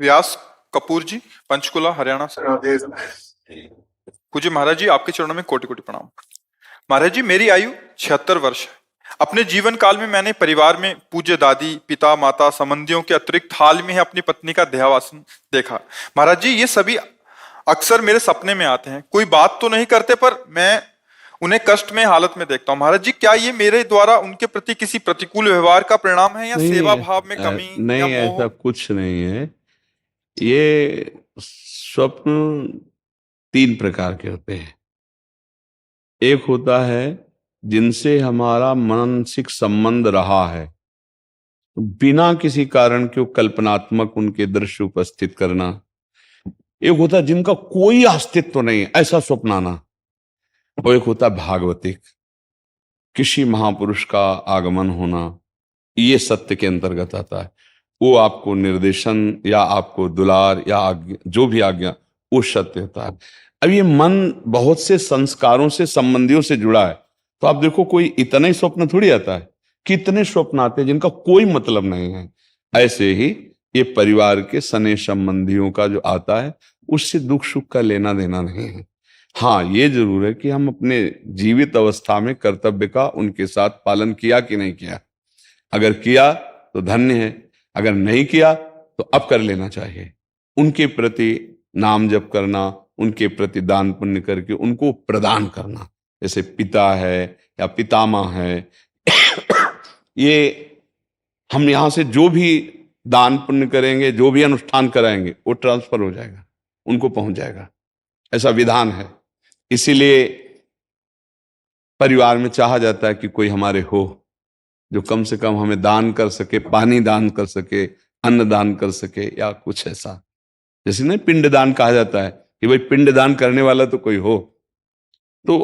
व्यास कपूर जी, पंचकुला, हरियाणा से। पूज्य महाराज जी, आपके चरणों में कोटि कोटि प्रणाम। महाराज जी, मेरी आयु 76 वर्ष है। अपने जीवन काल में मैंने परिवार में पूज्य दादी, पिता, माता, संबंधियों के अतिरिक्त हाल में ही अपनी पत्नी का देहावसान देखा। महाराज जी, ये सभी अक्सर मेरे सपने में आते हैं। कोई बात तो नहीं करते, पर मैं उन्हें कष्ट में हालत में देखता हूँ। महाराज जी, क्या ये मेरे द्वारा उनके प्रति किसी प्रतिकूल व्यवहार का परिणाम है, या नहीं सेवा भाव में कमी, या नहीं, मोह? ऐसा कुछ नहीं है। ये स्वप्न तीन प्रकार के होते हैं। एक होता है जिनसे हमारा मानसिक संबंध रहा है, तो बिना किसी कारण के कल्पनात्मक उनके दृश्य उपस्थित करना। एक होता है जिनका कोई अस्तित्व नहीं, ऐसा स्वप्न आना। और एक होता है भागवतिक, किसी महापुरुष का आगमन होना। ये सत्य के अंतर्गत आता है। वो आपको निर्देशन या आपको दुलार या आज्ञा, जो भी आज्ञा, वो सत्य होता है। अब ये मन बहुत से संस्कारों से, संबंधियों से जुड़ा है। तो आप देखो, कोई इतना ही स्वप्न थोड़ी आता है, कितने स्वप्न आते हैं जिनका कोई मतलब नहीं है। ऐसे ही ये परिवार के सने संबंधियों का जो आता है, उससे दुख सुख का लेना देना नहीं है। हाँ, ये जरूर है कि हम अपने जीवित अवस्था में कर्तव्य का उनके साथ पालन किया कि नहीं किया। अगर किया तो धन्य है, अगर नहीं किया तो अब कर लेना चाहिए। उनके प्रति नाम जप करना, उनके प्रति दान पुण्य करके उनको प्रदान करना। जैसे पिता है या पितामह है, ये हम यहां से जो भी दान पुण्य करेंगे, जो भी अनुष्ठान कराएंगे, वो ट्रांसफर हो जाएगा, उनको पहुंच जाएगा। ऐसा विधान है। इसीलिए परिवार में चाहा जाता है कि कोई हमारे हो जो कम से कम हमें दान कर सके, पानी दान कर सके, अन्न दान कर सके, या कुछ ऐसा। जैसे ना पिंड दान कहा जाता है कि भाई पिंड दान करने वाला तो कोई हो। तो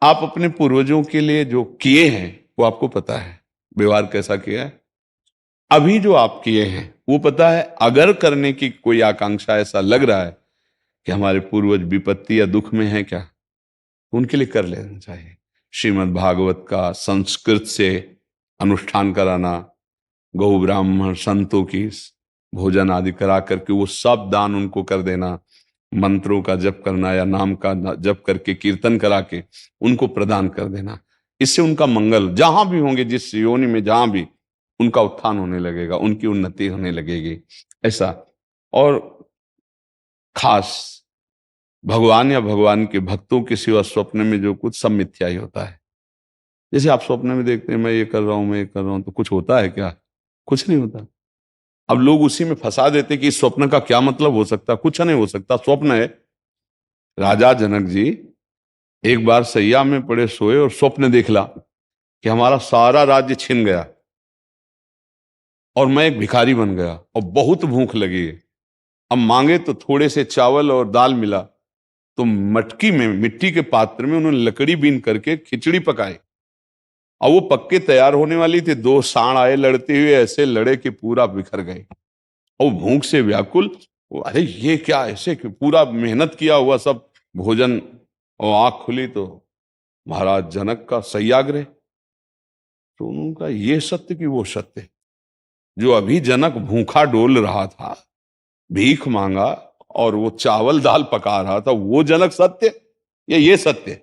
आप अपने पूर्वजों के लिए जो किए हैं वो आपको पता है, व्यवहार कैसा किया है। अभी जो आप किए हैं वो पता है। अगर करने की कोई आकांक्षा, ऐसा लग रहा है कि हमारे पूर्वज विपत्ति या दुख में है क्या, तो उनके लिए कर लेना चाहिए। श्रीमद् भागवत का संस्कृत से अनुष्ठान कराना, गौ ब्राह्मण संतों की भोजन आदि करा करके वो सब दान उनको कर देना, मंत्रों का जप करना या नाम का जप करके कीर्तन करा के उनको प्रदान कर देना। इससे उनका मंगल, जहां भी होंगे, जिस योनि में जहां भी, उनका उत्थान होने लगेगा, उनकी उन्नति होने लगेगी। ऐसा। और खास भगवान या भगवान के भक्तों के सिवा स्वप्न में जो कुछ, सब मिथ्या ही होता है। जैसे आप स्वप्न में देखते हैं मैं ये कर रहा हूं, मैं ये कर रहा हूं, तो कुछ होता है क्या? कुछ नहीं होता। अब लोग उसी में फंसा देते कि इस स्वप्न का क्या मतलब हो सकता। कुछ नहीं हो सकता, स्वप्न है। राजा जनक जी एक बार सैया में पड़े सोए और स्वप्न देखला कि हमारा सारा राज्य छिन गया और मैं एक भिखारी बन गया और बहुत भूख लगी है। अब मांगे तो थोड़े से चावल और दाल मिला, तो मटकी में, मिट्टी के पात्र में उन्होंने लकड़ी बीन करके खिचड़ी पकाई। और वो पक्के तैयार होने वाली थी, दो सांड आए लड़ते हुए, ऐसे लड़े कि पूरा बिखर गए। और भूख से व्याकुल, अरे ये क्या, ऐसे कि पूरा मेहनत किया हुआ सब भोजन, और आंख खुली तो महाराज जनक का सत्याग्रह। तो उनका ये सत्य कि वो सत्य, जो अभी जनक भूखा डोल रहा था, भीख मांगा और वो चावल दाल पका रहा था, वो जनक सत्य या ये सत्य?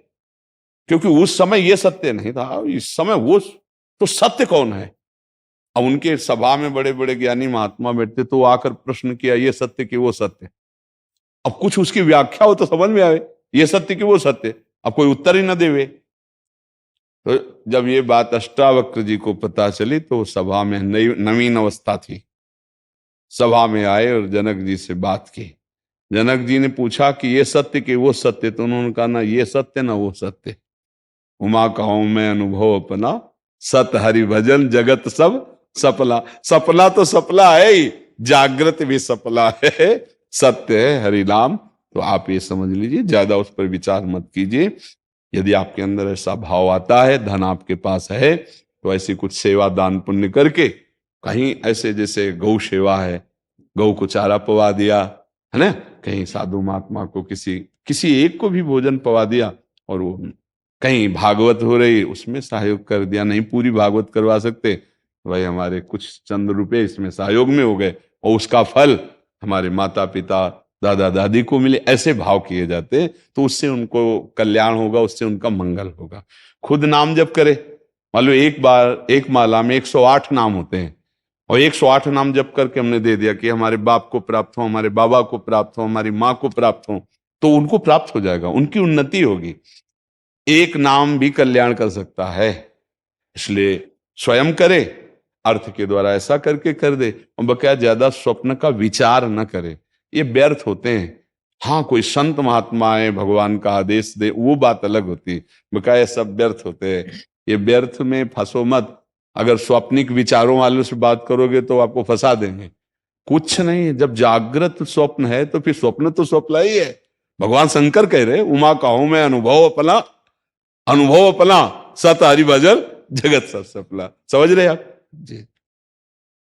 क्योंकि उस समय ये सत्य नहीं था, इस समय वो तो सत्य कौन है? अब उनके सभा में बड़े बड़े ज्ञानी महात्मा बैठते, तो आकर प्रश्न किया, ये सत्य कि वो सत्य? अब कुछ उसकी व्याख्या हो तो समझ में आवे, ये सत्य कि वो सत्य। अब कोई उत्तर ही ना देवे। तो जब ये बात अष्टावक्र जी को पता चली, तो सभा में नवीन अवस्था थी। सभा में आए और जनक जी से बात की। जनक जी ने पूछा कि ये सत्य कि वो सत्य? तो उन्होंने कहा, ना ये सत्य ना वो सत्य। उमा कहूं मैं अनुभव अपना, सत हरि भजन जगत सब सपना। सपना तो सपना है ही, जागृत भी सपना है, सत्य है हरि नाम। तो आप ये समझ लीजिए, ज्यादा उस पर विचार मत कीजिए। यदि आपके अंदर ऐसा भाव आता है, धन आपके पास है, तो ऐसी कुछ सेवा दान पुण्य करके, कहीं ऐसे जैसे गौ सेवा है, गौ को चारा पवा दिया, है ना, कहीं साधु महात्मा को किसी किसी एक को भी भोजन पवा दिया, और वो कहीं भागवत हो रही उसमें सहयोग कर दिया। नहीं पूरी भागवत करवा सकते, भाई हमारे कुछ चंद रुपए इसमें सहयोग में हो गए, और उसका फल हमारे माता पिता दादा दादी को मिले, ऐसे भाव किए जाते हैं, तो उससे उनको कल्याण होगा, उससे उनका मंगल होगा। खुद नाम जप करे, मान लो एक बार एक माला में 108 नाम होते हैं, और 108 नाम जप करके हमने दे दिया कि हमारे बाप को प्राप्त हो, हमारे बाबा को प्राप्त हो, हमारी माँ को प्राप्त हो, तो उनको प्राप्त हो जाएगा, उनकी उन्नति होगी। एक नाम भी कल्याण कर सकता है, इसलिए स्वयं करे, अर्थ के द्वारा ऐसा करके कर दे, और बकाया ज्यादा स्वप्न का विचार न करे, ये व्यर्थ होते हैं। हाँ, कोई संत महात्मा है, भगवान का आदेश दे, वो बात अलग होती है, बकाया सब व्यर्थ होते हैं। ये व्यर्थ में फंसो मत। अगर स्वप्निक विचारों वालों से बात करोगे तो आपको फंसा देंगे। कुछ नहीं, जब जागृत स्वप्न है तो फिर स्वप्न तो स्वप्न ही है। भगवान शंकर कह रहे, उमा कहूं मैं अनुभव अपना सत हरि भजन जगत सब सफला। समझ रहे आप जी।